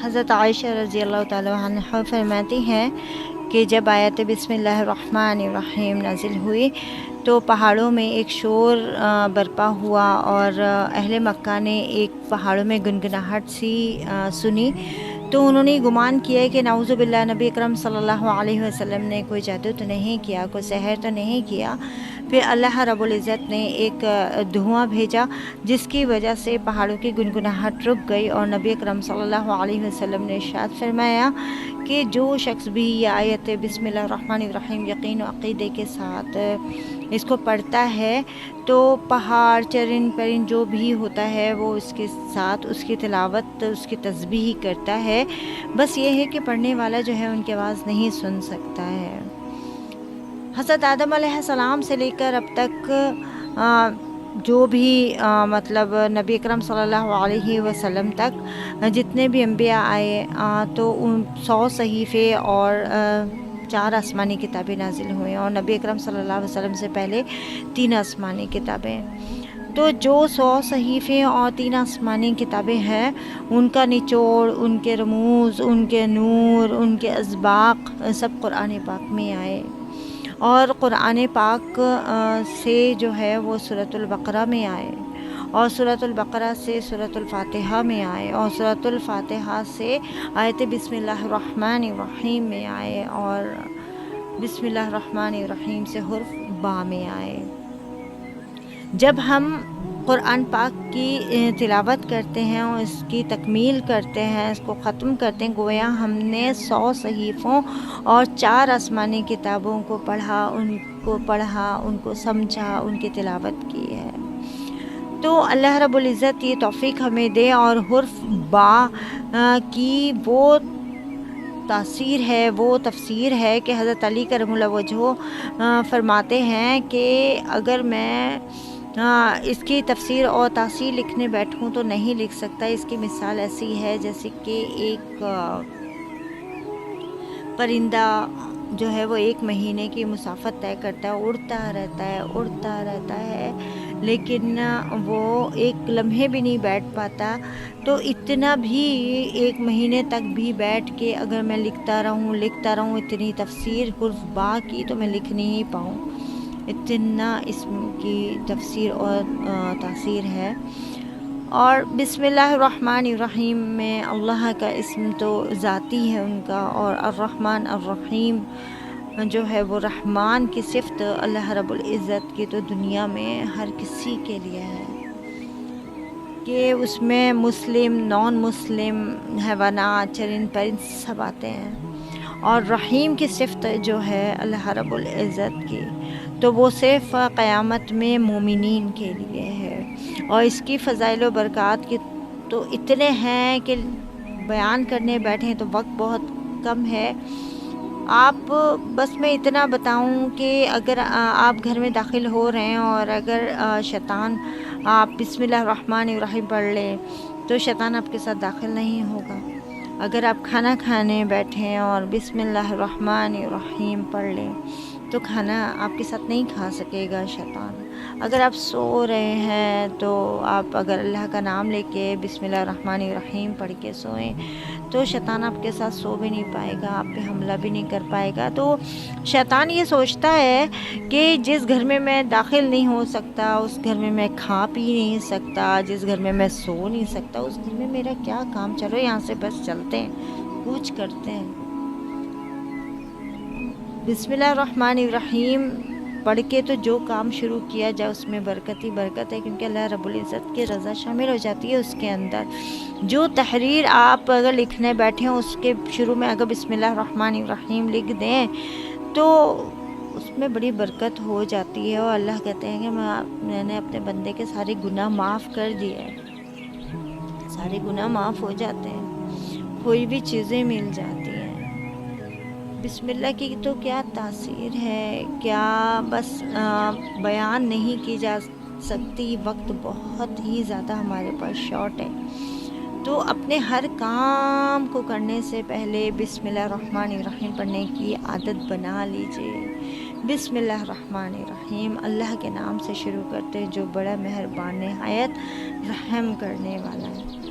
حضرت عائشہ رضی اللہ تعالیٰ عنہا فرماتی ہیں کہ جب آیت بسم اللہ الرحمن الرحیم نازل ہوئی تو پہاڑوں میں ایک شور برپا ہوا اور اہل مکہ نے ایک پہاڑوں میں گنگناہٹ سی سنی، تو انہوں نے گمان کیا کہ نعوذ باللہ نبی اکرم صلی اللہ علیہ وسلم نے کوئی جادو تو نہیں کیا، کوئی سحر تو نہیں کیا۔ پھر اللہ رب العزت نے ایک دھواں بھیجا جس کی وجہ سے پہاڑوں کی گنگناہٹ رک گئی، اور نبی اکرم صلی اللہ علیہ وسلم نے ارشاد فرمایا کہ جو شخص بھی یہ آیت بسم اللہ الرحمن الرحیم یقین و عقیدے کے ساتھ اس کو پڑھتا ہے تو پہاڑ، چرند پرند جو بھی ہوتا ہے وہ اس کے ساتھ اس کی تلاوت، اس کی تسبیح کرتا ہے۔ بس یہ ہے کہ پڑھنے والا جو ہے ان کی آواز نہیں سن سکتا ہے۔ حضرت آدم علیہ السلام سے لے کر اب تک جو بھی مطلب نبی اکرم صلی اللہ علیہ وسلم تک جتنے بھی انبیاء آئے تو ان 100 صحیفے اور 4 آسمانی کتابیں نازل ہوئیں، اور نبی اکرم صلی اللہ علیہ وسلم سے پہلے 3 آسمانی کتابیں۔ تو جو 100 صحیفے اور 3 آسمانی کتابیں ہیں ان کا نچوڑ، ان کے رموز، ان کے نور، ان کے اسباق سب قرآن پاک میں آئے، اور قرآن پاک سے جو ہے وہ سورۃ البقرہ میں آئے، اور سورۃ البقرہ سے سورۃ الفاتحہ میں آئے، اور سورۃ الفاتحہ سے آیت بسم اللہ الرحمن الرحیم میں آئے، اور بسم اللہ الرحمن الرحیم سے حرف با میں آئے۔ جب ہم قرآن پاک کی تلاوت کرتے ہیں اور اس کی تکمیل کرتے ہیں، اس کو ختم کرتے ہیں، گویا ہم نے 100 صحیفوں اور 4 آسمانی کتابوں کو پڑھا، ان کو سمجھا، ان کی تلاوت کی ہے۔ تو اللہ رب العزت یہ توفیق ہمیں دے، اور حرف با کی وہ تاثیر ہے، وہ تفسیر ہے کہ حضرت علی کرم اللہ وجہہ فرماتے ہیں کہ اگر میں اس کی تفسیر اور تاثیر لکھنے بیٹھوں تو نہیں لکھ سکتا۔ اس کی مثال ایسی ہے جیسے کہ ایک پرندہ جو ہے وہ 1 مہینے کی مسافت طے کرتا ہے، اڑتا رہتا ہے لیکن وہ 1 لمحے بھی نہیں بیٹھ پاتا، تو اتنا بھی 1 مہینے تک بھی بیٹھ کے اگر میں لکھتا رہوں اتنی تفسیر حرف با کی تو میں لکھ نہیں پاؤں، اتنا اس کی تفسیر اور تاثیر ہے۔ اور بسم اللہ الرحمن الرحیم میں اللہ کا اسم تو ذاتی ہے ان کا، اور الرحمن الرحیم جو ہے وہ رحمان کی صفت اللہ رب العزت کی تو دنیا میں ہر کسی کے لیے ہے کہ اس میں مسلم، نان مسلم، حیوانات، چرند پرند سب آتے ہیں، اور رحیم کی صفت جو ہے اللہ رب العزت کی تو وہ صرف قیامت میں مومنین کے لیے ہے، اور اس کی فضائل و برکات کی تو اتنے ہیں کہ بیان کرنے بیٹھیں تو وقت بہت کم ہے۔ آپ بس میں اتنا بتاؤں کہ اگر آپ گھر میں داخل ہو رہے ہیں اور اگر شیطان آپ بسم اللہ الرحمن الرحیم پڑھ لیں تو شیطان آپ کے ساتھ داخل نہیں ہوگا۔ اگر آپ کھانا کھانے بیٹھیں اور بسم اللہ الرحمن الرحیم پڑھ لیں تو کھانا آپ کے ساتھ نہیں کھا سکے گا شیطان۔ اگر آپ سو رہے ہیں تو آپ اگر اللہ کا نام لے کے بسم اللہ الرحمن الرحیم پڑھ کے سوئیں تو شیطان آپ کے ساتھ سو بھی نہیں پائے گا، آپ پہ حملہ بھی نہیں کر پائے گا۔ تو شیطان یہ سوچتا ہے کہ جس گھر میں میں داخل نہیں ہو سکتا، اس گھر میں میں کھا پی نہیں سکتا، جس گھر میں میں سو نہیں سکتا، اس گھر میں میرا کیا کام، چلو یہاں سے بس چلتے ہیں، کوچ کرتے ہیں۔ بسم اللہ الرحمن الرحیم پڑھ کے تو جو کام شروع کیا جائے اس میں برکت ہی برکت ہے، کیونکہ اللہ رب العزت کی رضا شامل ہو جاتی ہے اس کے اندر۔ جو تحریر آپ اگر لکھنے بیٹھے ہوں اس کے شروع میں اگر بسم اللہ الرحمن الرحیم لکھ دیں تو اس میں بڑی برکت ہو جاتی ہے، اور اللہ کہتے ہیں کہ میں نے اپنے بندے کے سارے گناہ معاف کر دیے، سارے گناہ معاف ہو جاتے ہیں، کوئی بھی چیزیں مل جاتی ہیں۔ بسم اللہ کی تو کیا تاثیر ہے، کیا بس بیان نہیں کی جا سکتی، وقت بہت ہی زیادہ ہمارے پاس شارٹ ہے، تو اپنے ہر کام کو کرنے سے پہلے بسم اللہ الرحمن الرحیم پڑھنے کی عادت بنا لیجئے۔ بسم اللہ الرحمن الرحیم اللہ کے نام سے شروع کرتے جو بڑا مہربان نہایت رحم کرنے والا ہے۔